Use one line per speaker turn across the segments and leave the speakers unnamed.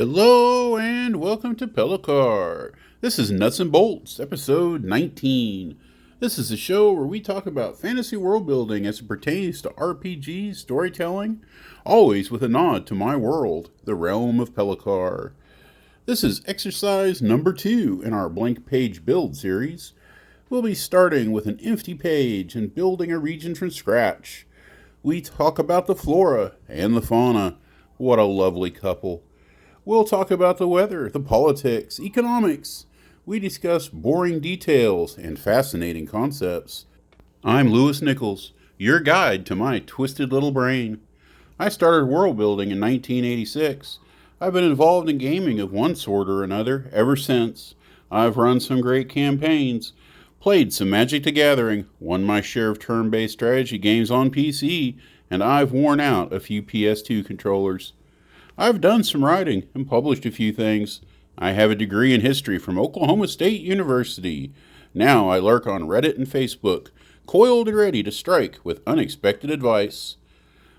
Hello and welcome to Pellicar. This is Nuts and Bolts, episode 19. This is a show where we talk about fantasy world building as it pertains to RPG storytelling, always with a nod to my world, the realm of Pellicar. This is exercise number 2 in our blank page build series. We'll be starting with an empty page and building a region from scratch. We talk about the flora and the fauna. What a lovely couple. We'll talk about the weather, the politics, economics. We discuss boring details and fascinating concepts. I'm Lewis Nichols, your guide to my twisted little brain. I started world building in 1986. I've been involved in gaming of one sort or another ever since. I've run some great campaigns, played some Magic the Gathering, won my share of turn-based strategy games on PC, and I've worn out a few PS2 controllers. I've done some writing and published a few things. I have a degree in history from Oklahoma State University. Now I lurk on Reddit and Facebook, coiled and ready to strike with unexpected advice.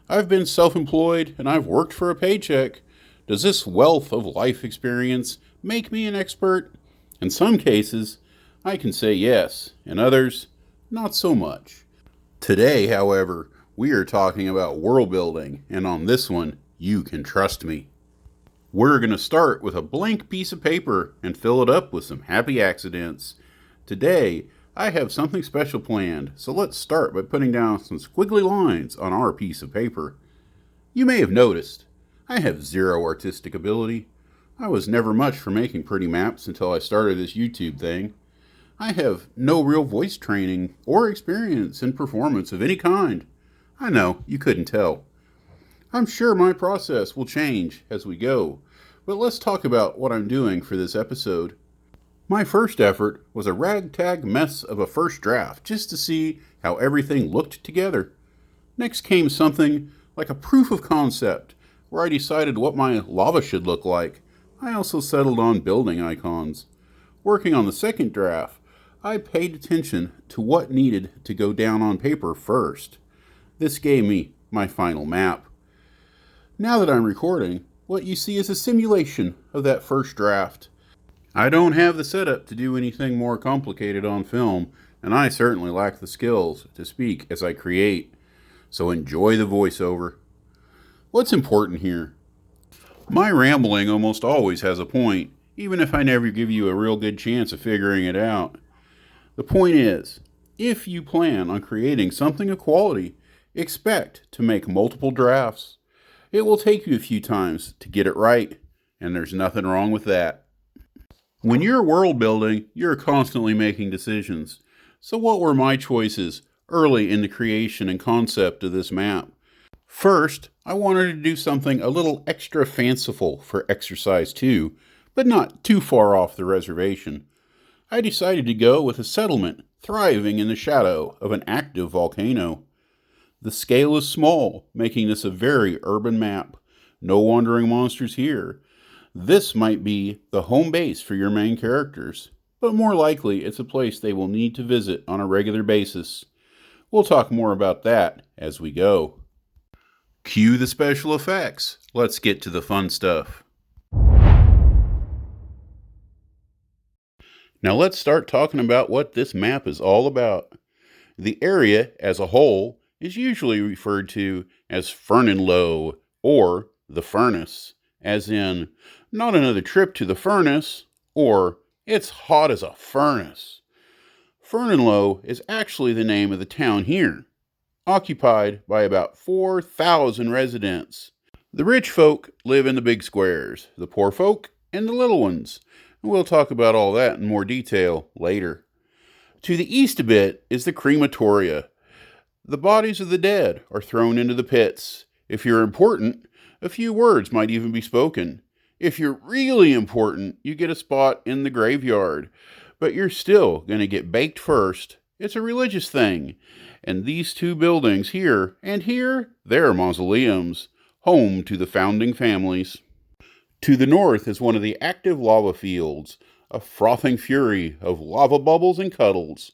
I've been self-employed and I've worked for a paycheck. Does this wealth of life experience make me an expert? In some cases, I can say yes. In others, not so much. Today, however, we are talking about world building, and on this one, you can trust me. We're going to start with a blank piece of paper and fill it up with some happy accidents. Today, I have something special planned, so let's start by putting down some squiggly lines on our piece of paper. You may have noticed, I have zero artistic ability. I was never much for making pretty maps until I started this YouTube thing. I have no real voice training or experience in performance of any kind. I know, you couldn't tell. I'm sure my process will change as we go, but let's talk about what I'm doing for this episode. My first effort was a ragtag mess of a first draft just to see how everything looked together. Next came something like a proof of concept, where I decided what my lava should look like. I also settled on building icons. Working on the second draft, I paid attention to what needed to go down on paper first. This gave me my final map. Now that I'm recording, what you see is a simulation of that first draft. I don't have the setup to do anything more complicated on film, and I certainly lack the skills to speak as I create. So enjoy the voiceover. What's important here? My rambling almost always has a point, even if I never give you a real good chance of figuring it out. The point is, if you plan on creating something of quality, expect to make multiple drafts. It will take you a few times to get it right, and there's nothing wrong with that. When you're world building, you're constantly making decisions. So what were my choices early in the creation and concept of this map? First, I wanted to do something a little extra fanciful for exercise 2, but not too far off the reservation. I decided to go with a settlement thriving in the shadow of an active volcano. The scale is small, making this a very urban map. No wandering monsters here. This might be the home base for your main characters, but more likely it's a place they will need to visit on a regular basis. We'll talk more about that as we go. Cue the special effects. Let's get to the fun stuff. Now let's start talking about what this map is all about. The area as a whole is usually referred to as Furnenlow, or the furnace, as in, not another trip to the furnace, or it's hot as a furnace. Furnenlow is actually the name of the town here, occupied by about 4,000 residents. The rich folk live in the big squares, the poor folk in the little ones, and we'll talk about all that in more detail later. To the east a bit is the crematoria. The bodies of the dead are thrown into the pits. If you're important, a few words might even be spoken. If you're really important, you get a spot in the graveyard. But you're still going to get baked first. It's a religious thing. And these two buildings here and here, they're mausoleums, home to the founding families. To the north is one of the active lava fields, a frothing fury of lava bubbles and cuddles.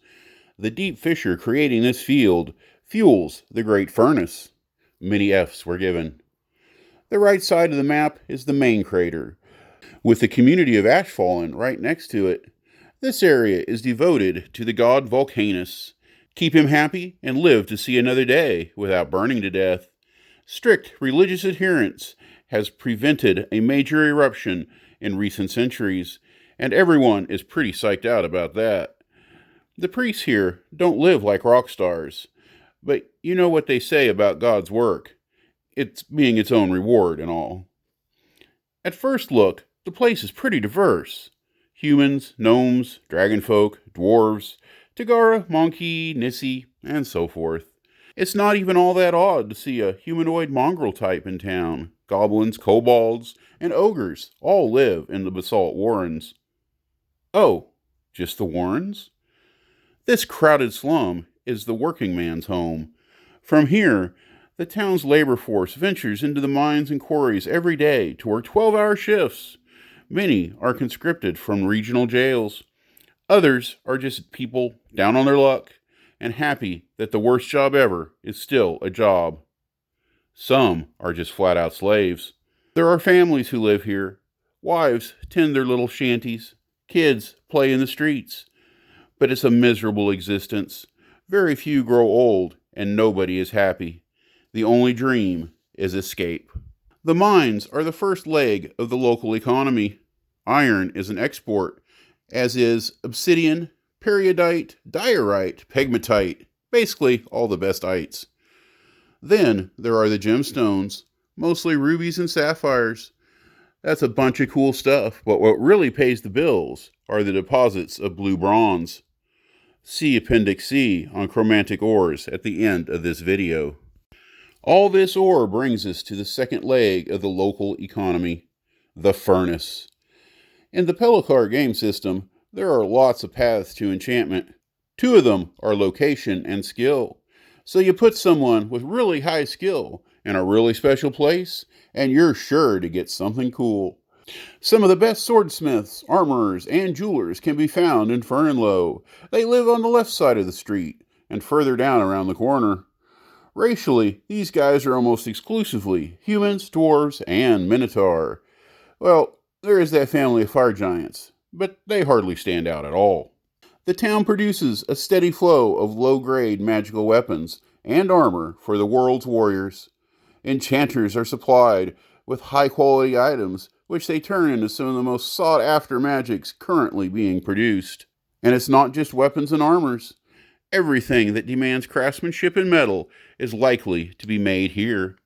The deep fissure creating this field fuels the great furnace. Many F's were given. The right side of the map is the main crater. With the community of Ashfallen right next to it, this area is devoted to the god Volcanus. Keep him happy and live to see another day without burning to death. Strict religious adherence has prevented a major eruption in recent centuries, and everyone is pretty psyched out about that. The priests here don't live like rock stars, but you know what they say about God's work. It's being its own reward and all. At first look, the place is pretty diverse. Humans, gnomes, dragonfolk, dwarves, Tagara, monkey, Nissi, and so forth. It's not even all that odd to see a humanoid mongrel type in town. Goblins, kobolds, and ogres all live in the basalt warrens. Oh, just the warrens? This crowded slum is the working man's home. From here, the town's labor force ventures into the mines and quarries every day to work 12-hour shifts. Many are conscripted from regional jails. Others are just people down on their luck and happy that the worst job ever is still a job. Some are just flat-out slaves. There are families who live here. Wives tend their little shanties. Kids play in the streets. But it's a miserable existence. Very few grow old, and nobody is happy. The only dream is escape. The mines are the first leg of the local economy. Iron is an export, as is obsidian, periodite, diorite, pegmatite, basically all the best ites. Then there are the gemstones, mostly rubies and sapphires. That's a bunch of cool stuff, but what really pays the bills are the deposits of blue bronze. See Appendix C on chromatic ores at the end of this video. All this ore brings us to the second leg of the local economy, the furnace. In the Pelakar game system, there are lots of paths to enchantment. 2 of them are location and skill. So you put someone with really high skill in a really special place, and you're sure to get something cool. Some of the best swordsmiths, armorers, and jewelers can be found in Furnenlow. They live on the left side of the street, and further down around the corner. Racially, these guys are almost exclusively humans, dwarves, and minotaur. Well, there is that family of fire giants, but they hardly stand out at all. The town produces a steady flow of low-grade magical weapons and armor for the world's warriors. Enchanters are supplied with high-quality items, which they turn into some of the most sought-after magics currently being produced. And it's not just weapons and armors. Everything that demands craftsmanship in metal is likely to be made here.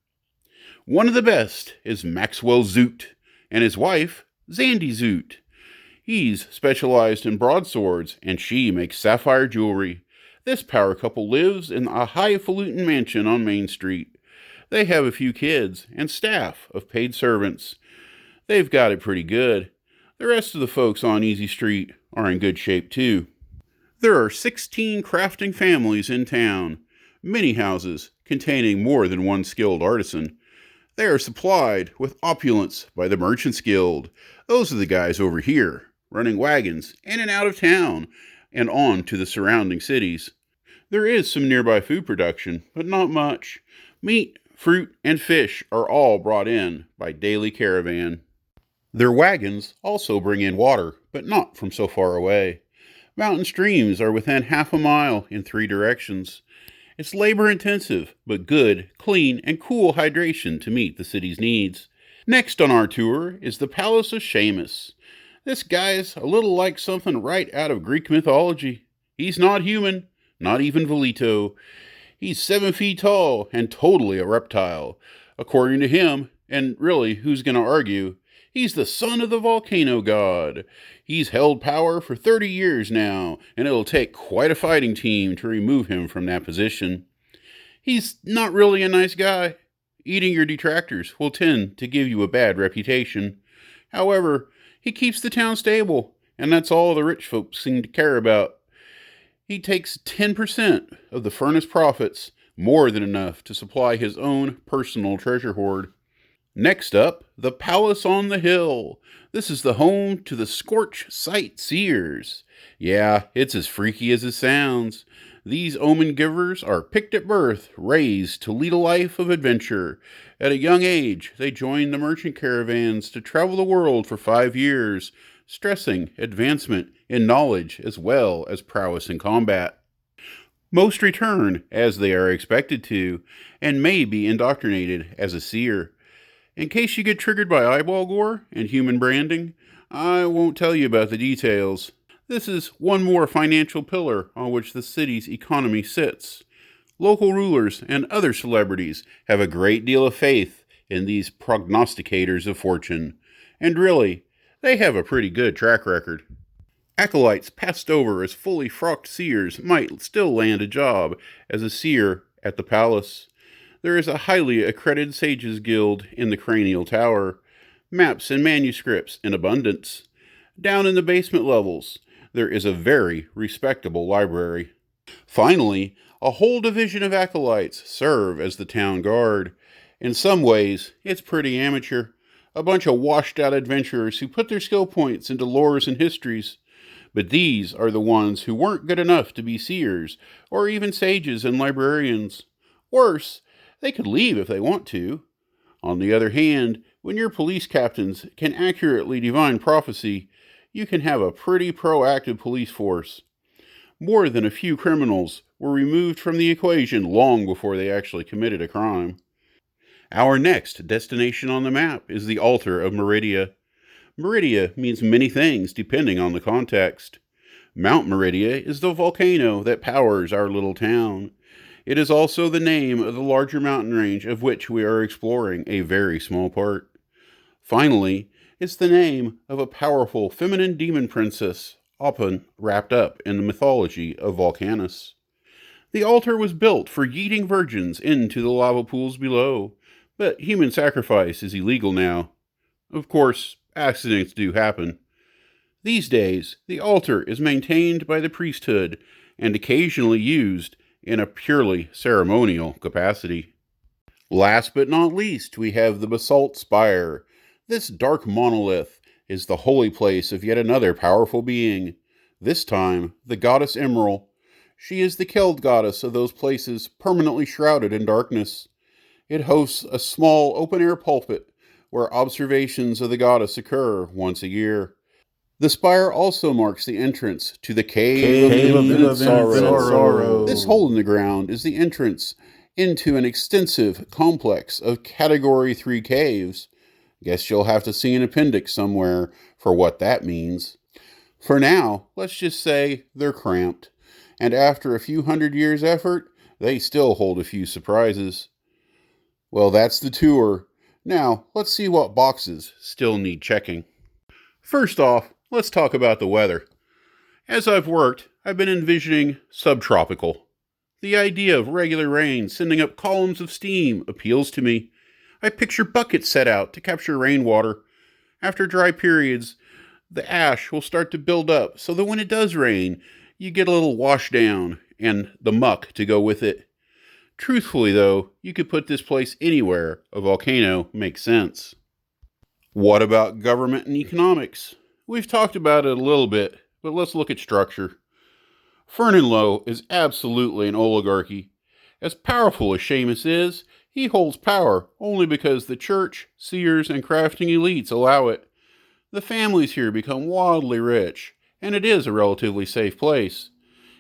One of the best is Maxwell Zoot and his wife, Zandy Zoot. He's specialized in broadswords, and she makes sapphire jewelry. This power couple lives in a highfalutin mansion on Main Street. They have a few kids and staff of paid servants. They've got it pretty good. The rest of the folks on Easy Street are in good shape too. There are 16 crafting families in town, many houses containing more than one skilled artisan. They are supplied with opulence by the Merchants Guild. Those are the guys over here, running wagons in and out of town and on to the surrounding cities. There is some nearby food production, but not much. Meat, fruit, and fish are all brought in by daily caravan. Their wagons also bring in water, but not from so far away. Mountain streams are within half a mile in 3 directions. It's labor-intensive, but good, clean, and cool hydration to meet the city's needs. Next on our tour is the Palace of Symons. This guy's a little like something right out of Greek mythology. He's not human, not even Velito. He's 7 feet tall and totally a reptile. According to him, and really, who's going to argue, he's the son of the volcano god. He's held power for 30 years now, and it'll take quite a fighting team to remove him from that position. He's not really a nice guy. Eating your detractors will tend to give you a bad reputation. However, he keeps the town stable, and that's all the rich folks seem to care about. He takes 10% of the furnace profits, more than enough to supply his own personal treasure hoard. Next up, the Palace on the Hill. This is the home to the Scorch Sightseers. Yeah, it's as freaky as it sounds. These omen givers are picked at birth, raised to lead a life of adventure. At a young age, they join the merchant caravans to travel the world for 5 years, stressing advancement in knowledge as well as prowess in combat. Most return, as they are expected to, and may be indoctrinated as a seer. In case you get triggered by eyeball gore and human branding, I won't tell you about the details. This is one more financial pillar on which the city's economy sits. Local rulers and other celebrities have a great deal of faith in these prognosticators of fortune. And really, they have a pretty good track record. Acolytes passed over as fully frocked seers might still land a job as a seer at the palace. There is a highly accredited sages guild in the cranial tower. Maps and manuscripts in abundance. Down in the basement levels, there is a very respectable library. Finally, a whole division of acolytes serve as the town guard. In some ways, it's pretty amateur. A bunch of washed-out adventurers who put their skill points into lores and histories. But these are the ones who weren't good enough to be seers, or even sages and librarians. Worse, they could leave if they want to. On the other hand, when your police captains can accurately divine prophecy, you can have a pretty proactive police force. More than a few criminals were removed from the equation long before they actually committed a crime. Our next destination on the map is the altar of Meridia. Meridia means many things depending on the context. Mount Meridia is the volcano that powers our little town. It is also the name of the larger mountain range of which we are exploring a very small part. Finally, it's the name of a powerful feminine demon princess, often wrapped up in the mythology of Volcanus. The altar was built for yeeting virgins into the lava pools below, but human sacrifice is illegal now. Of course, accidents do happen. These days, the altar is maintained by the priesthood and occasionally used in a purely ceremonial capacity. Last but not least, we have the basalt spire. This dark monolith is the holy place of yet another powerful being, this time the goddess Emerald. She is the Keld goddess of those places permanently shrouded in darkness. It hosts a small open-air pulpit where observations of the goddess occur once a year. The spire also marks the entrance to the Cave of Infinite Sorrow. This hole in the ground is the entrance into an extensive complex of Category 3 caves. Guess you'll have to see an appendix somewhere for what that means. For now, let's just say they're cramped, and after a few hundred years' effort, they still hold a few surprises. Well, that's the tour. Now, let's see what boxes still need checking. First off, let's talk about the weather. As I've worked, I've been envisioning subtropical. The idea of regular rain sending up columns of steam appeals to me. I picture buckets set out to capture rainwater. After dry periods, the ash will start to build up so that when it does rain, you get a little wash down and the muck to go with it. Truthfully, though, you could put this place anywhere a volcano makes sense. What about government and economics? We've talked about it a little bit, but let's look at structure. Furnenlow is absolutely an oligarchy. As powerful as Symons is, he holds power only because the church, seers, and crafting elites allow it. The families here become wildly rich, and it is a relatively safe place.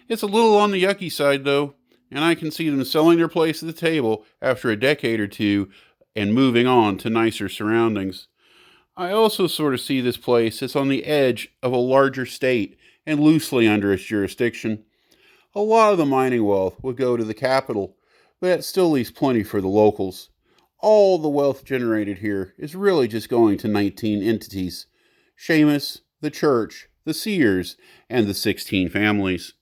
It's a little on the yucky side, though, and I can see them selling their place at the table after a decade or two and moving on to nicer surroundings. I also sort of see this place as on the edge of a larger state and loosely under its jurisdiction. A lot of the mining wealth would go to the capital, but it still leaves plenty for the locals. All the wealth generated here is really just going to 19 entities: Symons, the church, the seers, and the 16 families.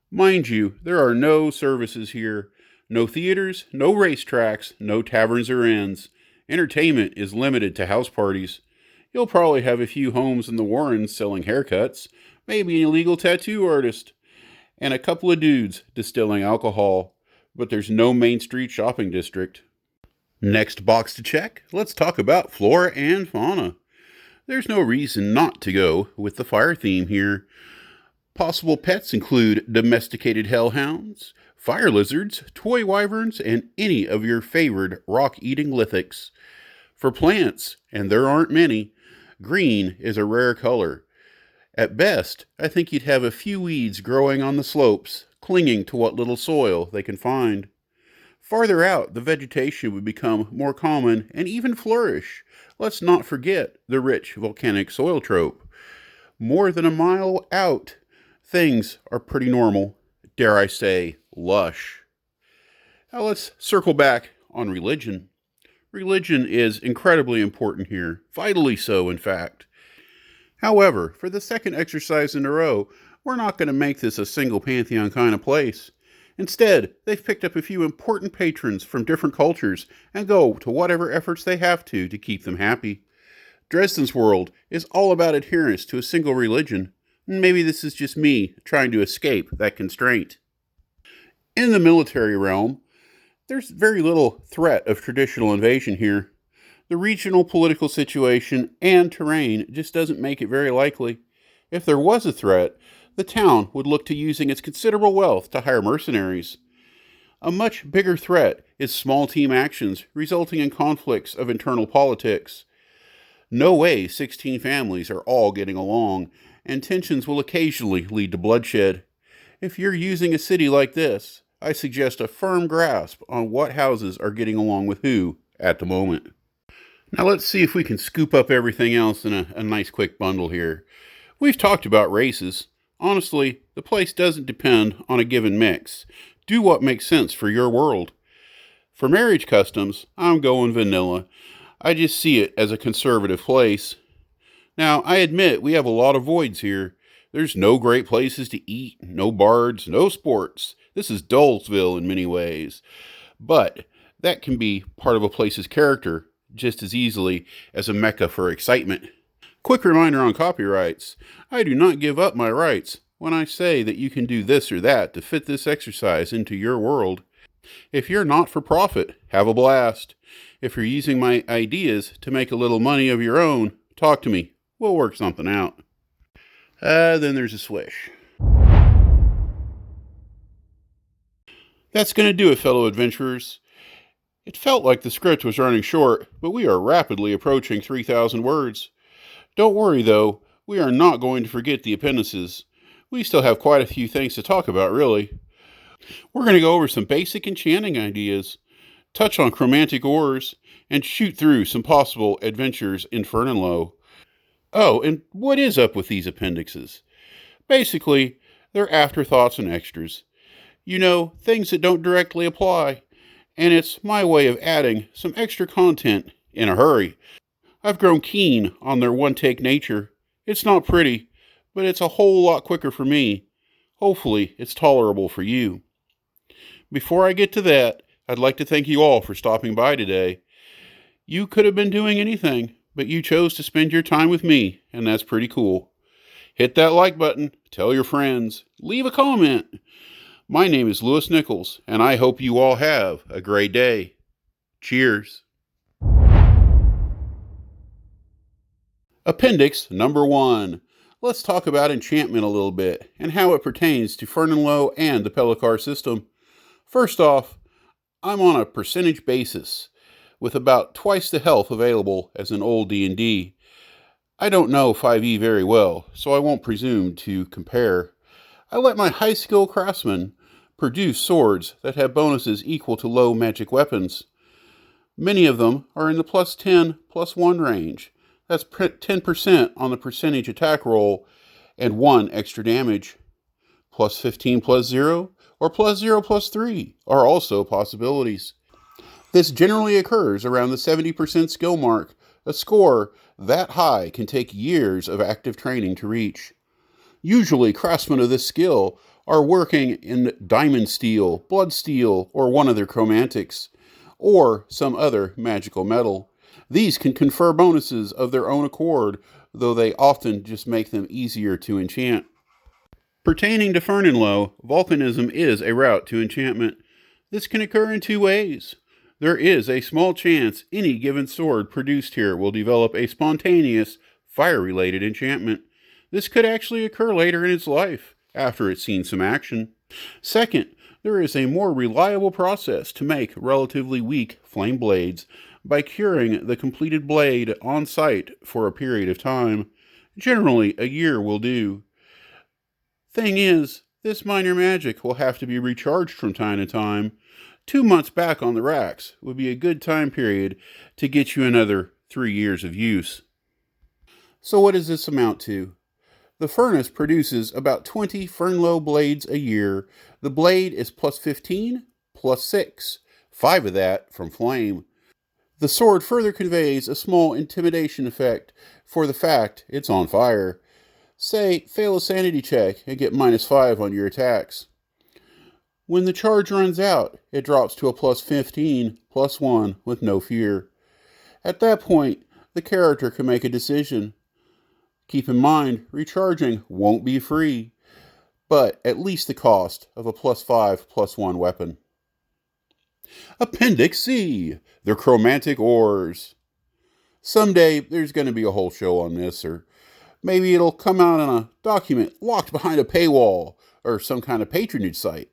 Mind you, there are no services here. No theaters, no racetracks, no taverns or inns. Entertainment is limited to house parties. You'll probably have a few homes in the Warrens selling haircuts, maybe an illegal tattoo artist, and a couple of dudes distilling alcohol, but there's no Main Street shopping district. Next box to check, let's talk about flora and fauna. There's no reason not to go with the fire theme here. Possible pets include domesticated hellhounds, fire lizards, toy wyverns, and any of your favored rock-eating lithics. For plants, and there aren't many, green is a rare color. At best, I think you'd have a few weeds growing on the slopes, clinging to what little soil they can find. Farther out, the vegetation would become more common and even flourish. Let's not forget the rich volcanic soil trope. More than a mile out, things are pretty normal, dare I say, lush. Now let's circle back on religion. Religion is incredibly important here, vitally so, in fact. However, for the second exercise in a row, we're not going to make this a single pantheon kind of place. Instead, they've picked up a few important patrons from different cultures and go to whatever efforts they have to keep them happy. Dresden's world is all about adherence to a single religion. Maybe this is just me trying to escape that constraint. In the military realm, there's very little threat of traditional invasion here. The regional political situation and terrain just doesn't make it very likely. If there was a threat, the town would look to using its considerable wealth to hire mercenaries. A much bigger threat is small team actions resulting in conflicts of internal politics. No way 16 families are all getting along, and tensions will occasionally lead to bloodshed. If you're using a city like this, I suggest a firm grasp on what houses are getting along with who at the moment. Now let's see if we can scoop up everything else in a nice quick bundle here. We've talked about races. Honestly, the place doesn't depend on a given mix. Do what makes sense for your world. For marriage customs, I'm going vanilla. I just see it as a conservative place. Now, I admit we have a lot of voids here. There's no great places to eat, no bards, no sports. This is Dullsville in many ways. But that can be part of a place's character just as easily as a mecca for excitement. Quick reminder on copyrights. I do not give up my rights when I say that you can do this or that to fit this exercise into your world. If you're not for profit, have a blast. If you're using my ideas to make a little money of your own, talk to me. We'll work something out. Then there's a swish. That's going to do it, fellow adventurers. It felt like the script was running short, but we are rapidly approaching 3,000 words. Don't worry, though, we are not going to forget the appendices. We still have quite a few things to talk about, really. We're going to go over some basic enchanting ideas, touch on chromantic ores, and shoot through some possible adventures in Furnenlow. Oh, and what is up with these appendixes? Basically, they're afterthoughts and extras. You know, things that don't directly apply. And it's my way of adding some extra content in a hurry. I've grown keen on their one-take nature. It's not pretty, but it's a whole lot quicker for me. Hopefully, it's tolerable for you. Before I get to that, I'd like to thank you all for stopping by today. You could have been doing anything, but you chose to spend your time with me, and that's pretty cool. Hit that like button, tell your friends, leave a comment. My name is Lewis Nichols, and I hope you all have a great day. Cheers. Appendix number 1. Let's talk about enchantment a little bit, and how it pertains to Furnenlow and the Pellicar system. First off, I'm on a percentage basis, with about twice the health available as in old D&D. I don't know 5e very well, so I won't presume to compare. I let my high-skill craftsmen produce swords that have bonuses equal to low magic weapons. Many of them are in the plus 10, plus 1 range. That's 10% on the percentage attack roll, and 1 extra damage. Plus 15 plus 0, or plus 0 plus 3 are also possibilities. This generally occurs around the 70% skill mark. A score that high can take years of active training to reach. Usually, craftsmen of this skill are working in diamond steel, blood steel, or one of their chromantics, or some other magical metal. These can confer bonuses of their own accord, though they often just make them easier to enchant. Pertaining to Furnenlow, volcanism is a route to enchantment. This can occur in 2 ways. There is a small chance any given sword produced here will develop a spontaneous, fire-related enchantment. This could actually occur later in its life, after it's seen some action. Second, there is a more reliable process to make relatively weak flame blades by curing the completed blade on site for a period of time. Generally, a year will do. Thing is, this minor magic will have to be recharged from time to time. 2 months back on the racks would be a good time period to get you another 3 years of use. So what does this amount to? The furnace produces about 20 Furnenlow blades a year. The blade is plus 15, plus 6, 5 of that from flame. The sword further conveys a small intimidation effect for the fact it's on fire. Say, fail a sanity check and get -5 on your attacks. When the charge runs out, it drops to a plus 15, plus 1 with no fear. At that point, the character can make a decision. Keep in mind, recharging won't be free, but at least the cost of a plus 5, plus 1 weapon. Appendix C, the chromatic ores. Someday there's going to be a whole show on this, or maybe it'll come out in a document locked behind a paywall or some kind of patronage site.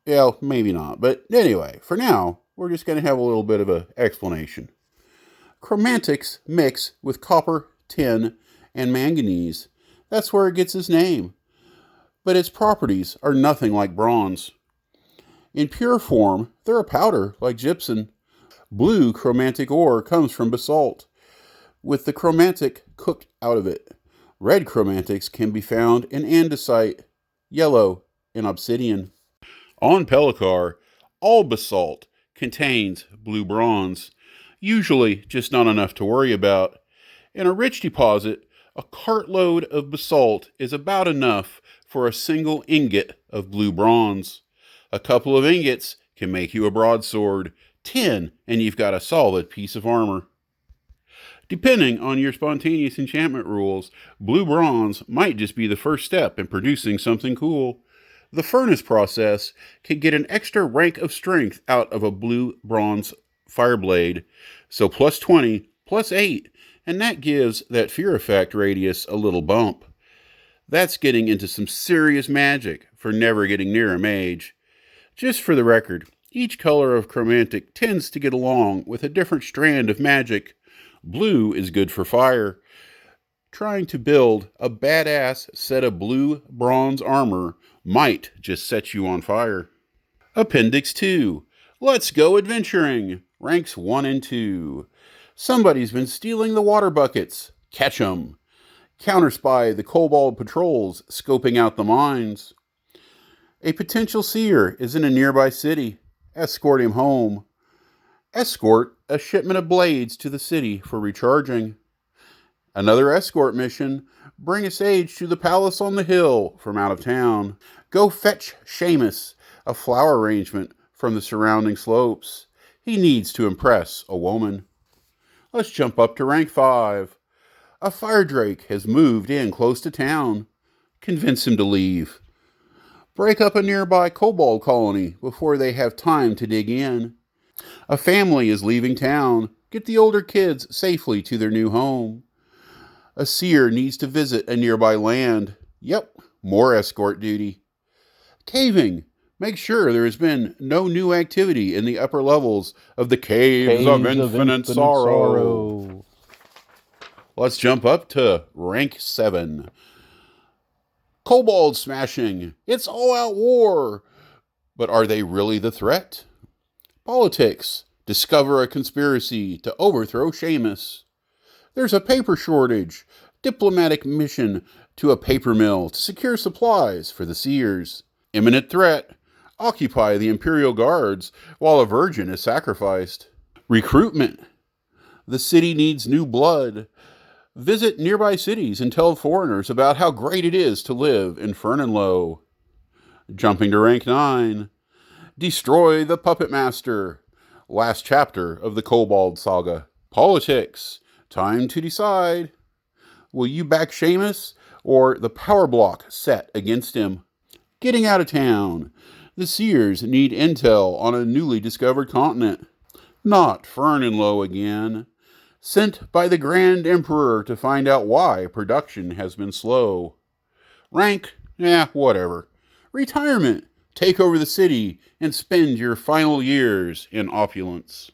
Yeah, maybe not, but anyway, for now, we're just going to have a little bit of an explanation. Chromatics mix with copper, tin, and manganese. That's where it gets its name. But its properties are nothing like bronze. In pure form, they're a powder like gypsum. Blue chromatic ore comes from basalt, with the chromatic cooked out of it. Red chromatics can be found in andesite, yellow in obsidian. On Pellicar, all basalt contains blue bronze, usually just not enough to worry about. In a rich deposit, a cartload of basalt is about enough for a single ingot of blue bronze. A couple of ingots can make you a broadsword. 10, and you've got a solid piece of armor. Depending on your spontaneous enchantment rules, blue bronze might just be the first step in producing something cool. The furnace process can get an extra rank of strength out of a blue bronze fireblade, so plus 20, plus 8, and that gives that fear effect radius a little bump. That's getting into some serious magic for never getting near a mage. Just for the record, each color of chromatic tends to get along with a different strand of magic. Blue is good for fire. Trying to build a badass set of blue bronze armor might just set you on fire. Appendix 2. Let's go adventuring. Ranks 1 and 2. Somebody's been stealing the water buckets. Catch 'em. Counterspy the kobold patrols scoping out the mines. A potential seer is in a nearby city. Escort him home. Escort a shipment of blades to the city for recharging. Another escort mission. Bring a sage to the palace on the hill from out of town. Go fetch Symons, a flower arrangement from the surrounding slopes. He needs to impress a woman. Let's jump up to rank 5. A fire drake has moved in close to town. Convince him to leave. Break up a nearby kobold colony before they have time to dig in. A family is leaving town. Get the older kids safely to their new home. A seer needs to visit a nearby land. Yep, more escort duty. Caving. Make sure there has been no new activity in the upper levels of the Caves of Infinite Sorrow. Let's jump up to rank 7. Kobold smashing. It's all-out war. But are they really the threat? Politics. Discover a conspiracy to overthrow Symons. There's a paper shortage. Diplomatic mission to a paper mill to secure supplies for the seers. Imminent threat. Occupy the Imperial Guards while a virgin is sacrificed. Recruitment. The city needs new blood. Visit nearby cities and tell foreigners about how great it is to live in Furnenlow. Jumping to rank 9. Destroy the Puppet Master. Last chapter of the Kobold Saga. Politics. Time to decide. Will you back Symons or the power block set against him? Getting out of town. The seers need intel on a newly discovered continent. Not Furnenlow again. Sent by the Grand Emperor to find out why production has been slow. Rank Whatever. Retirement. Take over the city and spend your final years in opulence.